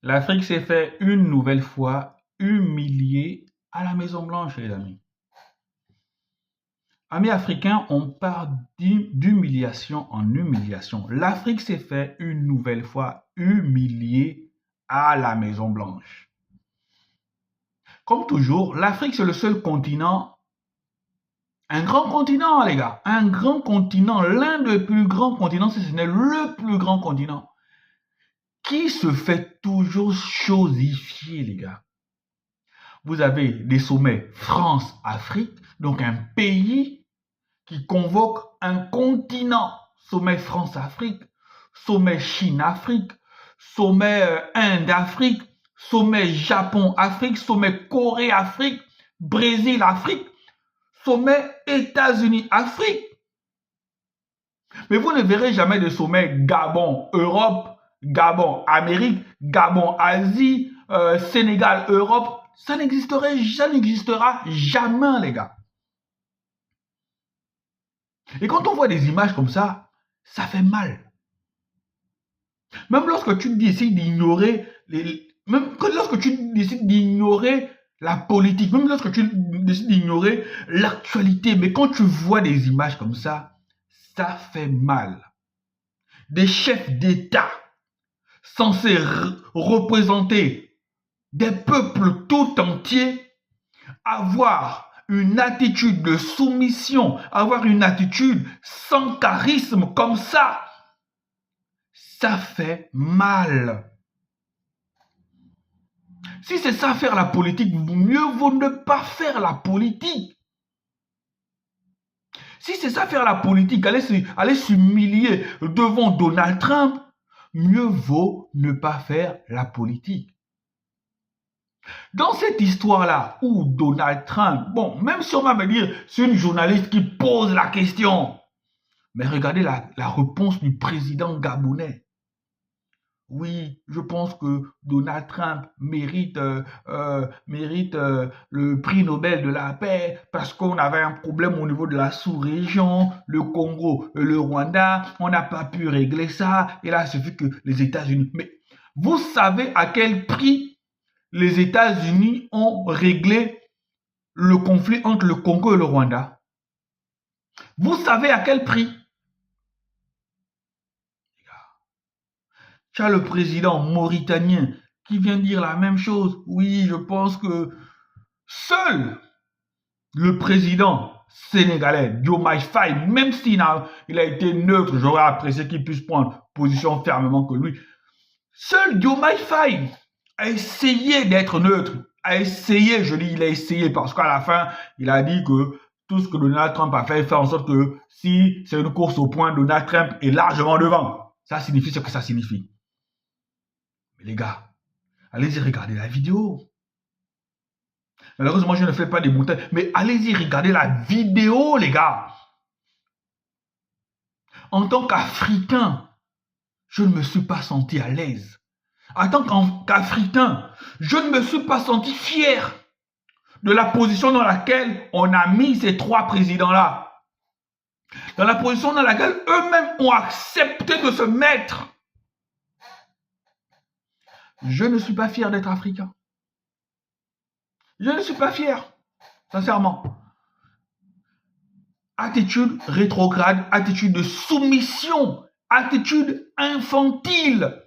L'Afrique s'est fait une nouvelle fois humilier à la Maison Blanche, les amis. Amis africains, on part d'humiliation en humiliation. L'Afrique s'est fait une nouvelle fois humilier à la Maison Blanche. Comme toujours, l'Afrique, c'est le seul continent, un grand continent, les gars, un grand continent, l'un des plus grands continents, si ce n'est le plus grand continent, qui se fait toujours chosifier, les gars. Vous avez des sommets France-Afrique, donc un pays qui convoque un continent. Sommet France-Afrique, sommet Chine-Afrique, sommet Inde-Afrique, sommet Japon-Afrique, sommet Corée-Afrique, Brésil-Afrique, sommet États-Unis-Afrique. Mais vous ne verrez jamais de sommet Gabon-Europe, Gabon-Amérique, Gabon-Asie, Sénégal-Europe. Ça n'existera jamais, les gars. Et quand on voit des images comme ça fait mal. Même lorsque tu décides d'ignorer la politique, même lorsque tu décides d'ignorer l'actualité, mais quand tu vois des images comme ça fait mal. Des chefs d'État censés représenter des peuples tout entiers, avoir une attitude de soumission, avoir une attitude sans charisme comme ça fait mal. Si c'est ça faire la politique, mieux vaut ne pas faire la politique. Si c'est ça faire la politique, aller s'humilier devant Donald Trump, mieux vaut ne pas faire la politique. Dans cette histoire-là, où Donald Trump, bon, même si on va me dire, c'est une journaliste qui pose la question, mais regardez la réponse du président gabonais. Oui, je pense que Donald Trump mérite le prix Nobel de la paix parce qu'on avait un problème au niveau de la sous-région, le Congo, le Rwanda, on n'a pas pu régler ça, et là, il suffit que les États-Unis. Mais vous savez à quel prix les États-Unis ont réglé le conflit entre le Congo et le Rwanda? Vous savez à quel prix? Tu as le président mauritanien qui vient dire la même chose. Oui, je pense que seul le président sénégalais, Diomaye Faye, même s'il a été neutre, j'aurais apprécié qu'il puisse prendre position fermement que lui. Seul Diomaye Faye a essayé d'être neutre. Je dis il a essayé parce qu'à la fin, il a dit que tout ce que Donald Trump a fait en sorte que si c'est une course au point, Donald Trump est largement devant. Ça signifie ce que ça signifie. Mais les gars, allez-y regarder la vidéo. Malheureusement, je ne fais pas des montagnes, mais allez-y regarder la vidéo, les gars. En tant qu'Africain, je ne me suis pas senti à l'aise. En tant qu'Africain, je ne me suis pas senti fier de la position dans laquelle on a mis ces trois présidents-là. Dans la position dans laquelle eux-mêmes ont accepté de se mettre. Je ne suis pas fier d'être africain. Je ne suis pas fier, sincèrement. Attitude rétrograde, attitude de soumission, attitude infantile.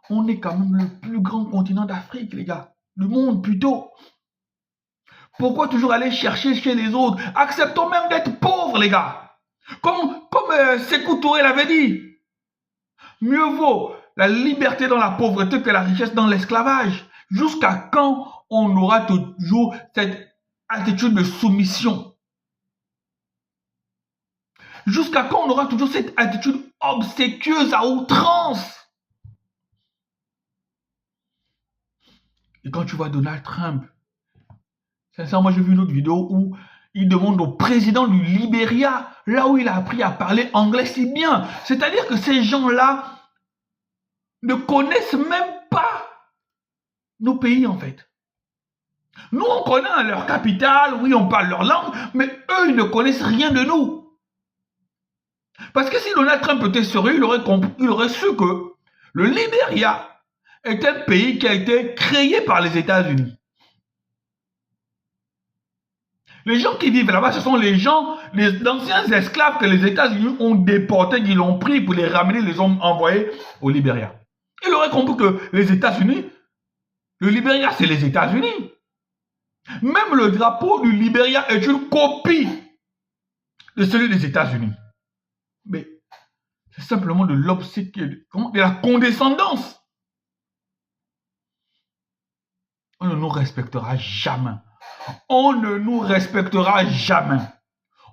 On est quand même le plus grand continent d'Afrique, les gars. Du monde, plutôt. Pourquoi toujours aller chercher chez les autres? Acceptons même d'être pauvres, les gars. Comme Sékou Touré l'avait dit. Mieux vaut la liberté dans la pauvreté que la richesse dans l'esclavage. Jusqu'à quand on aura toujours cette attitude de soumission? Jusqu'à quand on aura toujours cette attitude obséquieuse à outrance? Et quand tu vois Donald Trump, sincèrement, j'ai vu une autre vidéo où il demande au président du Libéria, là où il a appris à parler anglais si bien. C'est-à-dire que ces gens-là ne connaissent même pas nos pays, en fait. Nous, on connaît leur capitale, oui, on parle leur langue, mais eux, ils ne connaissent rien de nous. Parce que si Donald Trump était sérieux, il aurait su que le Libéria est un pays qui a été créé par les États-Unis. Les gens qui vivent là-bas, ce sont les gens, les anciens esclaves que les États-Unis ont déportés, qu'ils ont pris pour les ramener, les ont envoyés au Libéria. Il aurait compris que les États-Unis, le Libéria, c'est les États-Unis. Même le drapeau du Libéria est une copie de celui des États-Unis. Mais c'est simplement de l'obséquie, de la condescendance. On ne nous respectera jamais. On ne nous respectera jamais.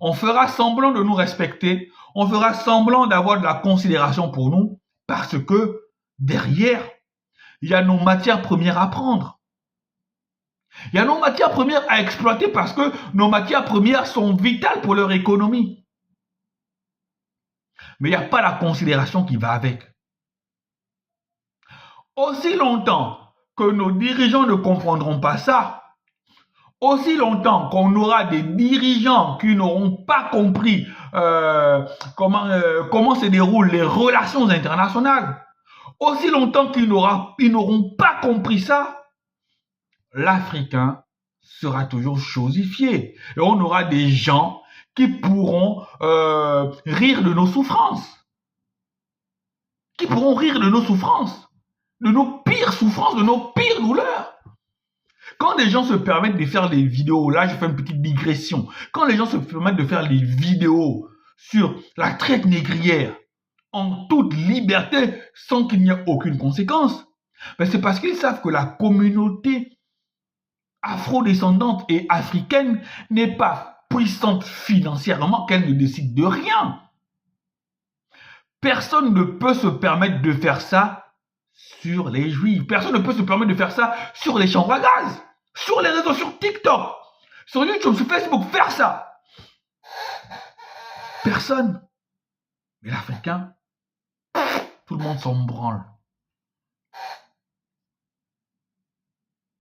On fera semblant de nous respecter. On fera semblant d'avoir de la considération pour nous parce que derrière, il y a nos matières premières à prendre. Il y a nos matières premières à exploiter parce que nos matières premières sont vitales pour leur économie. Mais il n'y a pas la considération qui va avec. Aussi longtemps que nos dirigeants ne comprendront pas ça, aussi longtemps qu'on aura des dirigeants qui n'auront pas compris comment se déroulent les relations internationales, aussi longtemps qu'ils n'auront pas compris ça, l'Africain sera toujours chosifié. Et on aura des gens qui pourront rire de nos souffrances. Qui pourront rire de nos souffrances. De nos pires souffrances, de nos pires douleurs. Quand les gens se permettent de faire des vidéos, là je fais une petite digression, quand les gens se permettent de faire des vidéos sur la traite négrière en toute liberté sans qu'il n'y ait aucune conséquence, ben c'est parce qu'ils savent que la communauté afrodescendante et africaine n'est pas puissante financièrement, qu'elle ne décide de rien. Personne ne peut se permettre de faire ça sur les juifs. Personne ne peut se permettre de faire ça sur les chambres à gaz, sur les réseaux, sur TikTok, sur YouTube, sur Facebook, faire ça. Personne. Mais l'Africain, tout le monde s'en branle.